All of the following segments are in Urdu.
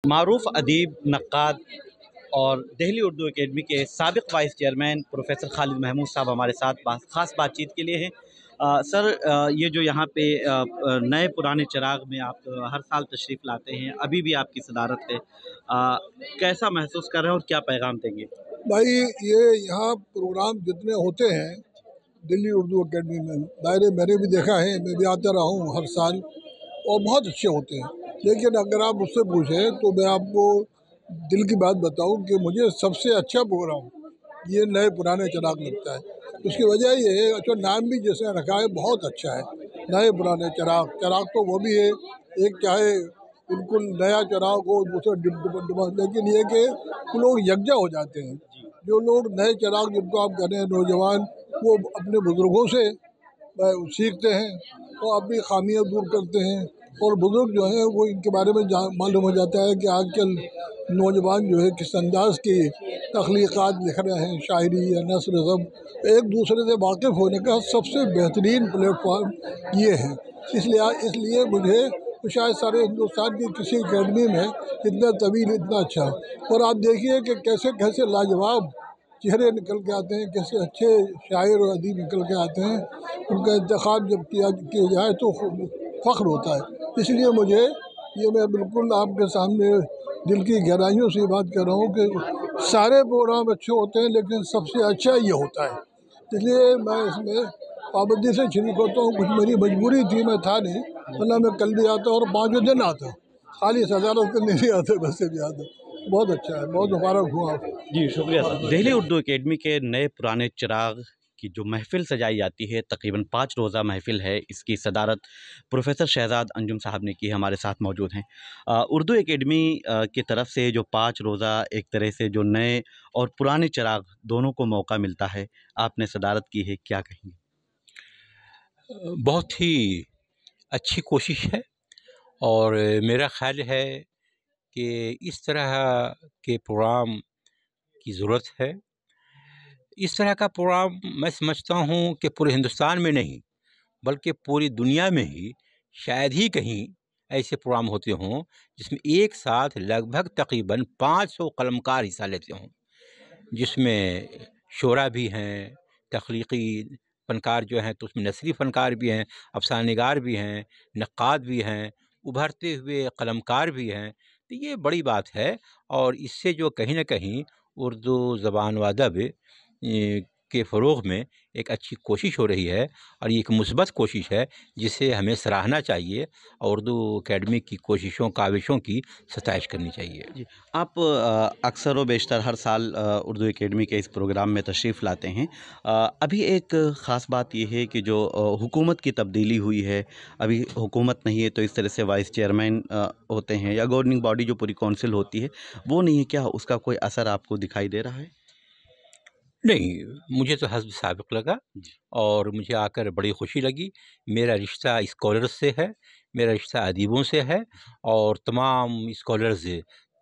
معروف ادیب، نقاد اور دہلی اردو اکیڈمی کے سابق وائس چیئرمین پروفیسر خالد محمود صاحب ہمارے ساتھ خاص بات چیت کے لیے ہیں۔ سر، یہ جو یہاں پہ نئے پرانے چراغ میں آپ ہر سال تشریف لاتے ہیں، ابھی بھی آپ کی صدارت ہے، کیسا محسوس کر رہے ہیں اور کیا پیغام دیں گے؟ بھائی، یہ یہاں پروگرام جتنے ہوتے ہیں دلی اردو اکیڈمی میں، میں نے بھی دیکھا ہے، میں بھی آتا رہا ہوں ہر سال، اور بہت اچھے ہوتے ہیں۔ لیکن اگر آپ مجھ سے پوچھیں تو میں آپ کو دل کی بات بتاؤں کہ مجھے سب سے اچھا پروگرام یہ نئے پرانے چراغ لگتا ہے۔ اس کی وجہ یہ ہے، اچھا نام بھی جیسے رکھا ہے بہت اچھا ہے، نئے پرانے چراغ تو وہ بھی ہے، ایک چاہے بالکل نیا چراغ ہو، دوسرا لیکن یہ کہ وہ لوگ یکجا ہو جاتے ہیں۔ جو لوگ نئے چراغ جن کو آپ کہہ رہے ہیں نوجوان، وہ اپنے بزرگوں سے سیکھتے ہیں اور اپنی خامیاں دور کرتے ہیں، اور بزرگ جو ہیں وہ ان کے بارے میں معلوم ہو جاتا ہے کہ آج کل نوجوان جو ہے کس انداز کی تخلیقات لکھ رہے ہیں، شاعری یا نثر سب ایک دوسرے سے واقف ہونے کا سب سے بہترین پلیٹ فارم یہ ہے۔ اس لیے مجھے شاید سارے ہندوستان کی کسی اکیڈمی میں اتنا طویل اتنا اچھا، اور آپ دیکھیے کہ کیسے کیسے لاجواب چہرے نکل کے آتے ہیں، کیسے اچھے شاعر اور ادیب نکل کے آتے ہیں۔ ان کا انتخاب جب کیا جائے تو فخر ہوتا ہے۔ اس لیے مجھے میں بالکل آپ کے سامنے دل کی گہرائیوں سے بات کر رہا ہوں کہ سارے پروگرام اچھے ہوتے ہیں، لیکن سب سے اچھا یہ ہوتا ہے۔ اس لیے میں اس میں پابندی سے شریک ہوتا ہوں۔ کچھ میری مجبوری تھی، میں تھا نہیں، ورنہ میں کل بھی آتا اور 5 دن آتا، خالی صدارت کرنے نہیں آتے، بس سے بھی آتا۔ بہت اچھا ہے، بہت مبارک ہوا آپ۔ جی شکریہ سر۔ دہلی اردو اکیڈمی کے نئے پرانے چراغ کی جو محفل سجائی جاتی ہے، تقریباً 5 روزہ محفل ہے، اس کی صدارت پروفیسر شہزاد انجم صاحب نے کی، ہمارے ساتھ موجود ہیں۔ اردو اکیڈمی کی طرف سے جو 5 روزہ ایک طرح سے جو نئے اور پرانے چراغ دونوں کو موقع ملتا ہے، آپ نے صدارت کی ہے، کیا کہیں گے؟ بہت ہی اچھی کوشش ہے، اور میرا خیال ہے کہ اس طرح کے پروگرام کی ضرورت ہے۔ اس طرح کا پروگرام میں سمجھتا ہوں کہ پورے ہندوستان میں نہیں بلکہ پوری دنیا میں ہی شاید ہی کہیں ایسے پروگرام ہوتے ہوں جس میں ایک ساتھ لگ بھگ تقریباً 500 قلمکار حصہ لیتے ہوں، جس میں شعرا بھی ہیں، تخلیقی فنکار جو ہیں تو اس میں نثری فنکار بھی ہیں، افسانہ نگار بھی ہیں، نقاد بھی ہیں، ابھرتے ہوئے قلمکار بھی ہیں۔ تو یہ بڑی بات ہے، اور اس سے جو کہیں نہ کہیں اردو زبان و ادب کے فروغ میں ایک اچھی کوشش ہو رہی ہے، اور یہ ایک مثبت کوشش ہے جسے ہمیں سراہنا چاہیے، اور اردو اکیڈمی کی کوششوں کاوشوں کی ستائش کرنی چاہیے۔ جی، آپ اکثر و بیشتر ہر سال اردو اکیڈمی کے اس پروگرام میں تشریف لاتے ہیں۔ ابھی ایک خاص بات یہ ہے کہ جو حکومت کی تبدیلی ہوئی ہے، ابھی حکومت نہیں ہے، تو اس طرح سے وائس چیئرمین ہوتے ہیں، یا گورننگ باڈی جو پوری کونسل ہوتی ہے وہ نہیں ہے، کیا اس کا کوئی اثر آپ کو دکھائی دے رہا ہے؟ نہیں، مجھے تو حسب سابق لگا، جی اور مجھے آ کر بڑی خوشی لگی۔ میرا رشتہ اسکالرز سے ہے، میرا رشتہ ادیبوں سے ہے، اور تمام اسکالرز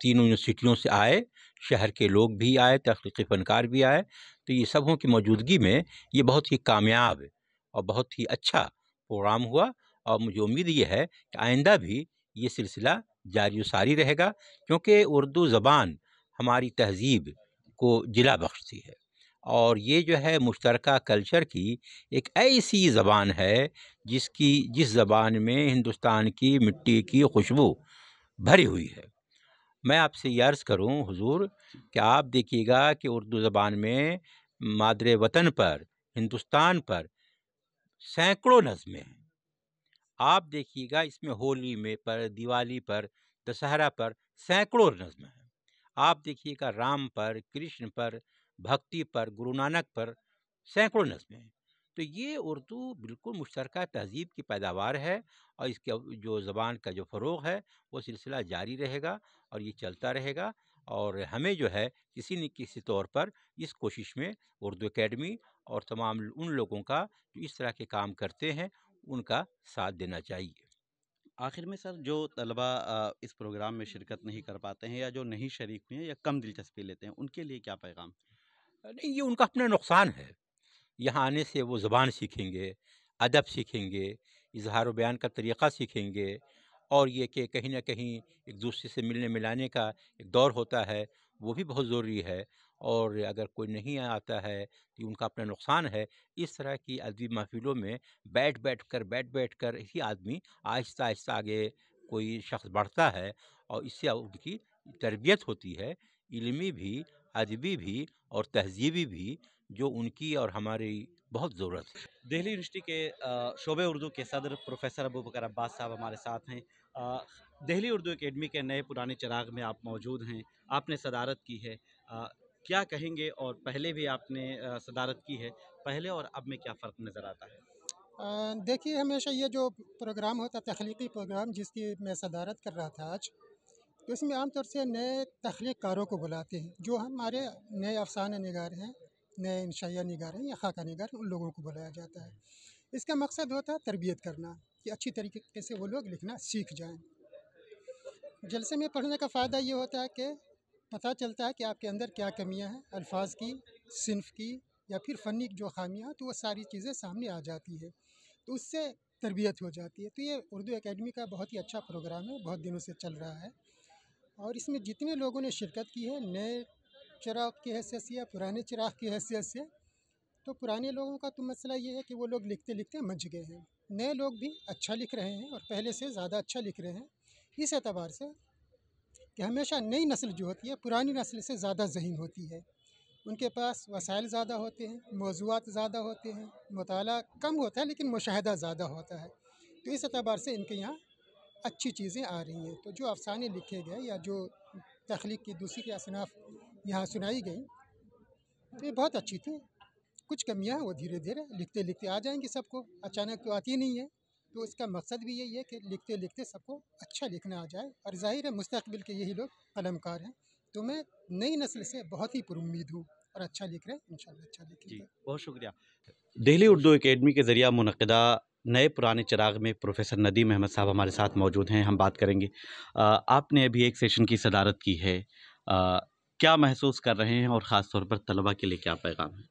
3 یونیورسٹیوں سے آئے، شہر کے لوگ بھی آئے، تخلیقی فنکار بھی آئے، تو یہ سبوں کی موجودگی میں یہ بہت ہی کامیاب اور بہت ہی اچھا پروگرام ہوا، اور مجھے امید یہ ہے کہ آئندہ بھی یہ سلسلہ جاری و ساری رہے گا، کیونکہ اردو زبان ہماری تہذیب کو جلا بخشتی ہے، اور یہ جو ہے مشترکہ کلچر کی ایک ایسی زبان ہے جس زبان میں ہندوستان کی مٹی کی خوشبو بھری ہوئی ہے۔ میں آپ سے یہ عرض کروں حضور کہ آپ دیکھیے گا کہ اردو زبان میں مادر وطن پر، ہندوستان پر سینکڑوں نظمیں ہیں۔ آپ دیکھیے گا اس میں ہولی میں پر، دیوالی پر، دسہرہ پر سینکڑوں نظمیں ہیں۔ آپ دیکھیے گا رام پر، کرشن پر، بھکتی پر، گرو نانک پر سینکڑوں نظمیں ہیں۔ تو یہ اردو بالکل مشترکہ تہذیب کی پیداوار ہے، اور اس کے جو زبان کا جو فروغ ہے وہ سلسلہ جاری رہے گا، اور یہ چلتا رہے گا، اور ہمیں جو ہے کسی نہ کسی طور پر اس کوشش میں اردو اکیڈمی اور تمام ان لوگوں کا جو اس طرح کے کام کرتے ہیں ان کا ساتھ دینا چاہیے۔ آخر میں سر، جو طلباء اس پروگرام میں شرکت نہیں کر پاتے ہیں، یا جو نہیں شریک ہوئے ہیں، یا کم دلچسپی لیتے ہیں، ان کے لیے کیا پیغام؟ نہیں، یہ ان کا اپنا نقصان ہے۔ یہاں آنے سے وہ زبان سیکھیں گے، ادب سیکھیں گے، اظہار و بیان کا طریقہ سیکھیں گے، اور یہ کہ کہیں نہ کہیں ایک دوسرے سے ملنے ملانے کا ایک دور ہوتا ہے، وہ بھی بہت ضروری ہے، اور اگر کوئی نہیں آتا ہے تو ان کا اپنا نقصان ہے۔ اس طرح کی ادبی محفلوں میں بیٹھ کر ہی آدمی آہستہ آہستہ آگے کوئی شخص بڑھتا ہے، اور اس سے ان کی تربیت ہوتی ہے، علمی بھی، ادبی بھی اور تہذیبی بھی، جو ان کی اور ہماری بہت ضرورت ہے۔ دہلی یونیورسٹی کے شعبہ اردو کے صدر پروفیسر ابوبکر عباس صاحب ہمارے ساتھ ہیں۔ دہلی اردو اکیڈمی کے نئے پرانے چراغ میں آپ موجود ہیں، آپ نے صدارت کی ہے، کیا کہیں گے؟ اور پہلے بھی آپ نے صدارت کی ہے، پہلے اور اب میں کیا فرق نظر آتا ہے؟ دیکھیے، ہمیشہ یہ جو پروگرام ہوتا ہے، تخلیقی پروگرام جس کی میں صدارت کر رہا تھا آج، تو اس میں عام طور سے نئے تخلیق کاروں کو بلاتے ہیں، جو ہمارے نئے افسانہ نگار ہیں، نئے انشائیہ نگار ہیں یا خاکہ نگار ہیں، ان لوگوں کو بلایا جاتا ہے۔ اس کا مقصد ہوتا ہے تربیت کرنا، کہ اچھی طریقے سے وہ لوگ لکھنا سیکھ جائیں۔ جلسے میں پڑھنے کا فائدہ یہ ہوتا ہے کہ پتہ چلتا ہے کہ آپ کے اندر کیا کمیاں ہیں، الفاظ کی، صنف کی یا پھر فنی جو خامیاں ہیں، تو وہ ساری چیزیں سامنے آ جاتی ہے، تو اس سے تربیت ہو جاتی ہے۔ تو یہ اردو اکیڈمی کا بہت ہی اچھا پروگرام ہے، بہت دنوں سے چل رہا ہے، اور اس میں جتنے لوگوں نے شرکت کی ہے، نئے چراغ کی حیثیت سے یا پرانے چراغ کی حیثیت سے، تو پرانے لوگوں کا تو مسئلہ یہ ہے کہ وہ لوگ لکھتے لکھتے مچ گئے ہیں، نئے لوگ بھی اچھا لکھ رہے ہیں اور پہلے سے زیادہ اچھا لکھ رہے ہیں، اس اعتبار سے کہ ہمیشہ نئی نسل جو ہوتی ہے پرانی نسل سے زیادہ ذہین ہوتی ہے، ان کے پاس وسائل زیادہ ہوتے ہیں، موضوعات زیادہ ہوتے ہیں، مطالعہ کم ہوتا ہے لیکن مشاہدہ زیادہ ہوتا ہے، تو اس اعتبار سے ان کے یہاں اچھی چیزیں آ رہی ہیں۔ تو جو افسانے لکھے گئے یا جو تخلیق کی دوسری کی اصناف یہاں سنائی گئیں، تو یہ بہت اچھی تھی۔ کچھ کمیاں وہ دھیرے دھیرے لکھتے لکھتے آ جائیں گی، سب کو اچانک تو آتی نہیں ہے، تو اس کا مقصد بھی یہی ہے کہ لکھتے لکھتے سب کو اچھا لکھنا آ جائے، اور ظاہر ہے مستقبل کے یہی لوگ قلم کار ہیں، تو میں نئی نسل سے بہت ہی پر امید ہوں، اور اچھا لکھ رہے ہیں، انشاءاللہ اچھا لکھیں جی، گے۔ بہت شکریہ۔ دہلی اردو اکیڈمی کے ذریعہ منعقدہ نئے پرانے چراغ میں پروفیسر ندیم احمد صاحب ہمارے ساتھ موجود ہیں، ہم بات کریں گے۔ آپ نے ابھی ایک سیشن کی صدارت کی ہے، کیا محسوس کر رہے ہیں، اور خاص طور پر طلباء کے لیے کیا پیغام ہے؟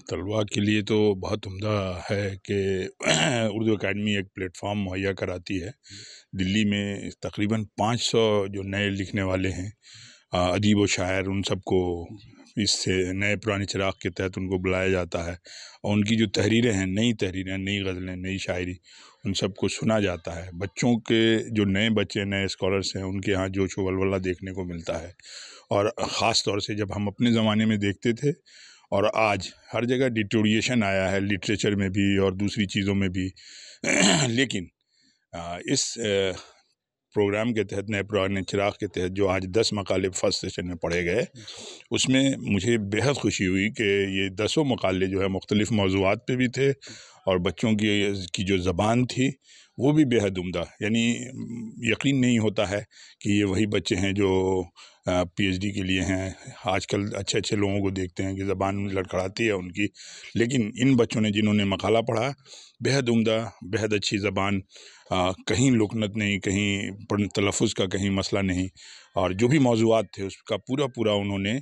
طلباء کے لیے تو بہت عمدہ ہے کہ اردو اکیڈمی ایک پلیٹ فارم مہیا کراتی ہے۔ دلی میں تقریباً 500 جو نئے لکھنے والے ہیں، ادیب و شاعر، ان سب کو اس سے نئے پرانے چراغ کے تحت ان کو بلایا جاتا ہے، اور ان کی جو تحریریں ہیں، نئی تحریریں، نئی غزلیں، نئی شاعری، ان سب کو سنا جاتا ہے۔ بچوں کے جو نئے بچے، نئے اسکالرس ہیں، ان کے ہاں جوش و ولولہ دیکھنے کو ملتا ہے، اور خاص طور سے جب ہم اپنے زمانے میں دیکھتے تھے، اور آج ہر جگہ ڈیٹوریشن آیا ہے، لٹریچر میں بھی اور دوسری چیزوں میں بھی، لیکن اس پروگرام کے تحت، نئے پرانے چراغ کے تحت، جو آج 10 مقالے فرسٹ سیشن میں پڑھے گئے، اس میں مجھے بہت خوشی ہوئی کہ یہ 10 مقالے جو ہے مختلف موضوعات پہ بھی تھے، اور بچوں کی جو زبان تھی وہ بھی بے حد عمدہ، یعنی یقین نہیں ہوتا ہے کہ یہ وہی بچے ہیں جو پی ایچ ڈی کے لیے ہیں۔ آج کل اچھے اچھے لوگوں کو دیکھتے ہیں کہ زبان لڑکھڑاتی ہے ان کی، لیکن ان بچوں نے، جنہوں نے مقالہ پڑھا، بے حد عمدہ، بے حد اچھی زبان، کہیں لکنت نہیں، کہیں تلفظ کا کہیں مسئلہ نہیں، اور جو بھی موضوعات تھے اس کا پورا انہوں نے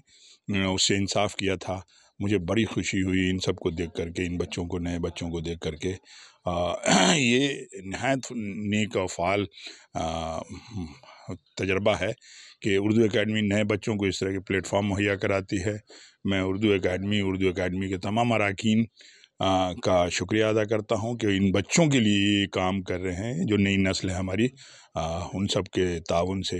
اس سے انصاف کیا تھا۔ مجھے بڑی خوشی ہوئی ان سب کو دیکھ کر کے، ان بچوں کو، نئے بچوں کو دیکھ کر کے۔ یہ نہایت نیک و فعال تجربہ ہے کہ اردو اکیڈمی نئے بچوں کو اس طرح کے پلیٹ فارم مہیا کراتی ہے۔ میں اردو اکیڈمی کے تمام اراکین کا شکریہ ادا کرتا ہوں کہ ان بچوں کے لیے یہ کام کر رہے ہیں، جو نئی نسل ہے ہماری، ان سب کے تعاون سے،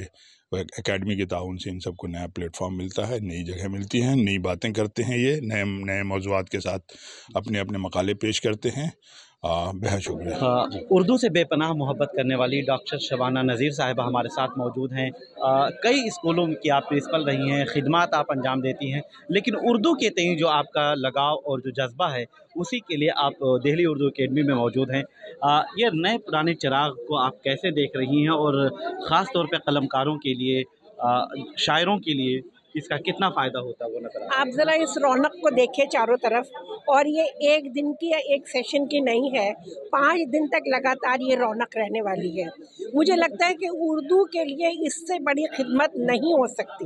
اکیڈمی کے تعاون سے ان سب کو نیا پلیٹ فارم ملتا ہے، نئی جگہ ملتی ہیں، نئی باتیں کرتے ہیں، یہ نئے موضوعات کے ساتھ اپنے مقالے پیش کرتے ہیں۔ بہت شکریہ۔ اردو سے بے پناہ محبت کرنے والی ڈاکٹر شبانہ نذیر صاحبہ ہمارے ساتھ موجود ہیں۔ کئی اسکولوں کی آپ پرنسپل رہی ہیں، خدمات آپ انجام دیتی ہیں، لیکن اردو کے تئیں جو آپ کا لگاؤ اور جو جذبہ ہے، اسی کے لیے آپ دہلی اردو اکیڈمی میں موجود ہیں۔ یہ نئے پرانے چراغ کو آپ کیسے دیکھ رہی ہیں، اور خاص طور پہ قلم کاروں کے لیے، شاعروں کے لیے اس کا کتنا فائدہ ہوتا ہے وہ نظر آتا ہے؟ آپ ذرا اس رونق کو دیکھیں چاروں طرف، اور یہ ایک دن کی یا ایک سیشن کی نہیں ہے، 5 دن تک لگاتار یہ رونق رہنے والی ہے۔ مجھے لگتا ہے کہ اردو کے لیے اس سے بڑی خدمت نہیں ہو سکتی۔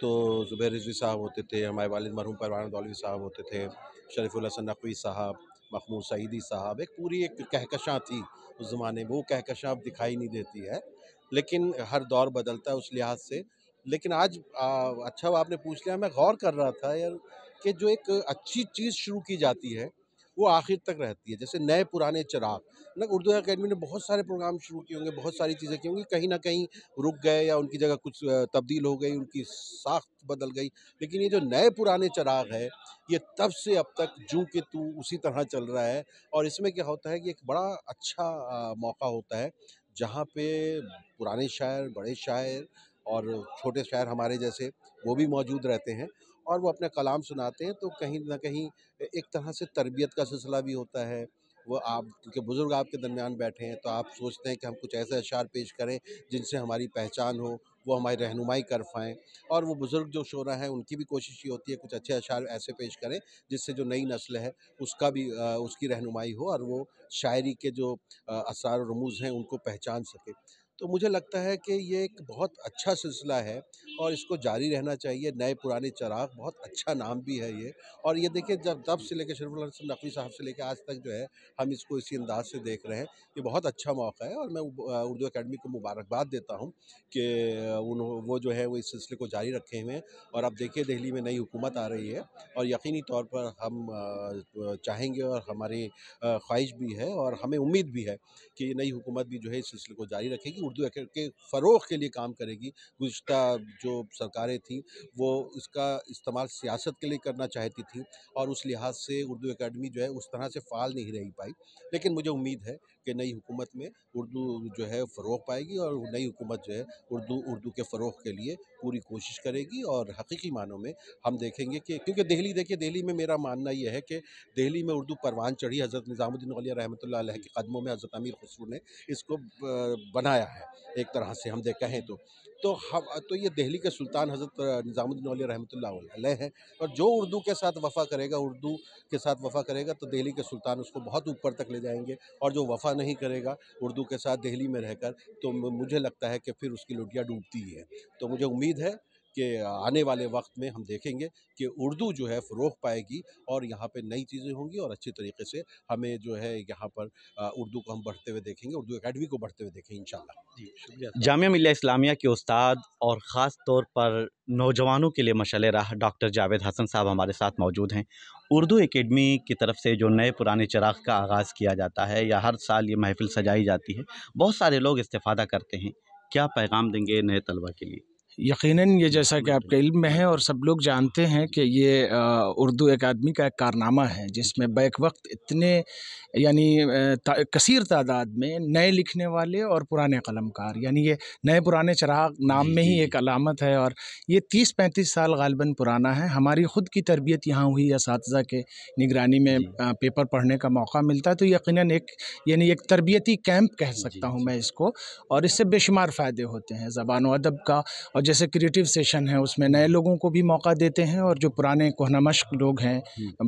تو زبیر رضوی صاحب ہوتے تھے، ہمارے والد مرحوم پروان دولوی صاحب ہوتے تھے، شریف الحسن نقوی صاحب، محمود سعیدی صاحب، ایک پوری ایک کہکشاں تھی اس زمانے میں. وہ کہکشاں اب دکھائی نہیں دیتی ہے، لیکن ہر دور بدلتا ہے اس لحاظ سے. لیکن آج اچھا آپ نے پوچھ لیا. میں غور کر رہا تھا یار کہ جو ایک اچھی چیز شروع کی جاتی ہے وہ آخر تک رہتی ہے. جیسے نئے پرانے چراغ، اردو اکیڈمی نے بہت سارے پروگرام شروع کیے ہوں گے، بہت ساری چیزیں کی ہوں گی، کہیں نہ کہیں رک گئے یا ان کی جگہ کچھ تبدیل ہو گئی، ان کی ساخت بدل گئی. لیکن یہ جو نئے پرانے چراغ ہے یہ تب سے اب تک جوں کہ تو اسی طرح چل رہا ہے. اور اس میں کیا ہوتا ہے کہ ایک بڑا اچھا موقع ہوتا ہے جہاں پہ پرانے شاعر، بڑے شاعر اور چھوٹے شاعر ہمارے جیسے وہ بھی موجود رہتے ہیں اور وہ اپنے کلام سناتے ہیں. تو کہیں نہ کہیں ایک طرح سے تربیت کا سلسلہ بھی ہوتا ہے. وہ آپ کیونکہ بزرگ آپ کے درمیان بیٹھے ہیں تو آپ سوچتے ہیں کہ ہم کچھ ایسے اشعار پیش کریں جن سے ہماری پہچان ہو، وہ ہماری رہنمائی کر پائیں. اور وہ بزرگ جو شعراء ہیں ان کی بھی کوشش یہ ہوتی ہے کچھ اچھے اشعار ایسے پیش کریں جس سے جو نئی نسل ہے اس کا بھی اس کی رہنمائی ہو اور وہ شاعری کے جو اسرار و رموز ہیں ان کو پہچان سکے. تو مجھے لگتا ہے کہ یہ ایک بہت اچھا سلسلہ ہے اور اس کو جاری رہنا چاہیے. نئے پرانے چراغ بہت اچھا نام بھی ہے یہ. اور یہ دیکھیں جب تب سے لے کے شریف الحسن نقوی صاحب سے لے کے آج تک جو ہے ہم اس کو اسی انداز سے دیکھ رہے ہیں. یہ بہت اچھا موقع ہے اور میں اردو اکیڈمی کو مبارکباد دیتا ہوں کہ وہ جو ہے وہ اس سلسلے کو جاری رکھے ہوئے ہیں. اور اب دیکھیے دہلی میں نئی حکومت آ رہی ہے اور یقینی طور پر ہم چاہیں گے اور ہماری خواہش بھی ہے اور ہمیں امید بھی ہے کہ یہ نئی حکومت بھی جو ہے اس سلسلے کو جاری رکھے گی، اردو کے فروغ کے لیے کام کرے گی. گزشتہ جو سرکاریں تھیں وہ اس کا استعمال سیاست کے لیے کرنا چاہتی تھیں اور اس لحاظ سے اردو اکیڈمی جو ہے اس طرح سے فعال نہیں رہ پائی. لیکن مجھے امید ہے کہ نئی حکومت میں اردو جو ہے فروغ پائے گی اور نئی حکومت جو ہے اردو کے فروغ کے لیے پوری کوشش کرے گی. اور حقیقی معنوں میں ہم دیکھیں گے کہ کیونکہ دہلی میں میرا ماننا یہ ہے کہ دہلی میں اردو پروان چڑھی. حضرت نظام الدین اولیاء رحمۃ اللہ علیہ کے قدموں میں حضرت امیر خسرو نے اس کو بنایا ہے ایک طرح سے ہم کہیں تو یہ دہلی کے سلطان حضرت نظام الدین اولیاء رحمۃ اللہ علیہ ہیں. اور جو اردو کے ساتھ وفا کرے گا تو دہلی کے سلطان اس کو بہت اوپر تک لے جائیں گے. اور جو وفا نہیں کرے گا اردو کے ساتھ دہلی میں رہ کر تو مجھے لگتا ہے کہ پھر اس کی لوٹیاں ڈوبتی ہی ہے. تو مجھے امید ہے کہ آنے والے وقت میں ہم دیکھیں گے کہ اردو جو ہے فروغ پائے گی اور یہاں پہ نئی چیزیں ہوں گی اور اچھی طریقے سے ہمیں جو ہے یہاں پر اردو کو ہم بڑھتے ہوئے دیکھیں گے، اردو اکیڈمی کو بڑھتے ہوئے دیکھیں گے انشاءاللہ. جی شکریہ. جامعہ ملیہ اسلامیہ کے استاد اور خاص طور پر نوجوانوں کے لیے مشعل راہ ڈاکٹر جاوید حسن صاحب ہمارے ساتھ موجود ہیں. اردو اکیڈمی کی طرف سے جو نئے پرانے چراغ کا آغاز کیا جاتا ہے یا ہر سال یہ محفل سجائی جاتی ہے، بہت سارے لوگ استفادہ کرتے ہیں. کیا پیغام دیں گے نئے طلبہ کے لیے؟ یقیناً یہ جیسا کہ آپ کے علم میں ہے اور سب لوگ جانتے ہیں کہ یہ اردو اکیڈمی کا ایک کارنامہ ہے جس میں بیک وقت اتنے یعنی کثیر تعداد میں نئے لکھنے والے اور پرانے قلم کار، یعنی یہ نئے پرانے چراغ نام میں ہی ایک علامت ہے. اور یہ 30-35 سال غالباً پرانا ہے. ہماری خود کی تربیت یہاں ہوئی، اساتذہ کے نگرانی میں پیپر پڑھنے کا موقع ملتا ہے تو یقیناً ایک تربیتی کیمپ کہہ سکتا ہوں میں اس کو. اور اس سے بے شمار فائدے ہوتے ہیں زبان و ادب کا. اور جیسے کریٹیو سیشن ہے اس میں نئے لوگوں کو بھی موقع دیتے ہیں اور جو پرانے کہنہ مشق لوگ ہیں،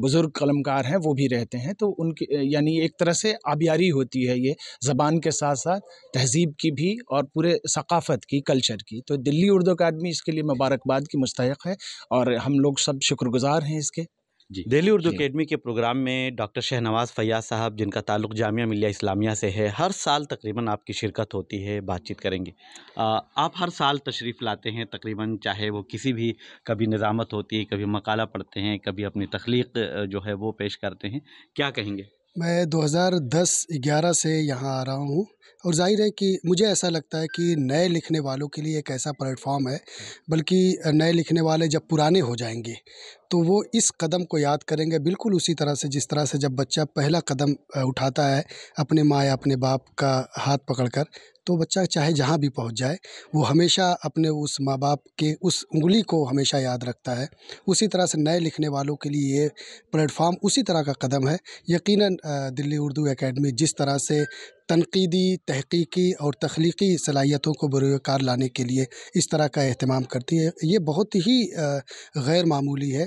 بزرگ قلمکار ہیں، وہ بھی رہتے ہیں. تو ان کی یعنی ایک طرح سے آبیاری ہوتی ہے یہ زبان کے ساتھ ساتھ تہذیب کی بھی اور پورے ثقافت کی، کلچر کی. تو دلی اردو اکیڈمی اس کے لیے مبارکباد کی مستحق ہے اور ہم لوگ سب شکر گزار ہیں اس کے. جی دہلی اردو اکیڈمی کے پروگرام میں ڈاکٹر شہنواز فیاض صاحب جن کا تعلق جامعہ ملیہ اسلامیہ سے ہے، ہر سال تقریباً آپ کی شرکت ہوتی ہے، بات چیت کریں گے. آپ ہر سال تشریف لاتے ہیں تقریباً، چاہے وہ کسی بھی، کبھی نظامت ہوتی ہے، کبھی مقالہ پڑھتے ہیں، کبھی اپنی تخلیق جو ہے وہ پیش کرتے ہیں. کیا کہیں گے؟ میں 2010-11 سے یہاں آ رہا ہوں اور ظاہر ہے کہ مجھے ایسا لگتا ہے کہ نئے لکھنے والوں کے لیے ایک ایسا پلیٹ فارم ہے، بلکہ نئے لکھنے والے جب پرانے ہو جائیں گے تو وہ اس قدم کو یاد کریں گے بالکل اسی طرح سے جس طرح سے جب بچہ پہلا قدم اٹھاتا ہے اپنے ماں یا اپنے باپ کا ہاتھ پکڑ کر، تو بچہ چاہے جہاں بھی پہنچ جائے وہ ہمیشہ اپنے اس ماں باپ کے اس انگلی کو ہمیشہ یاد رکھتا ہے. اسی طرح سے نئے لکھنے والوں کے لیے یہ پلیٹ فارم اسی طرح کا قدم ہے. یقیناً دلی اردو اکیڈمی جس طرح سے تنقیدی، تحقیقی اور تخلیقی صلاحیتوں کو بروئے کار لانے کے لیے اس طرح کا اہتمام کرتی ہے، یہ بہت ہی غیر معمولی ہے.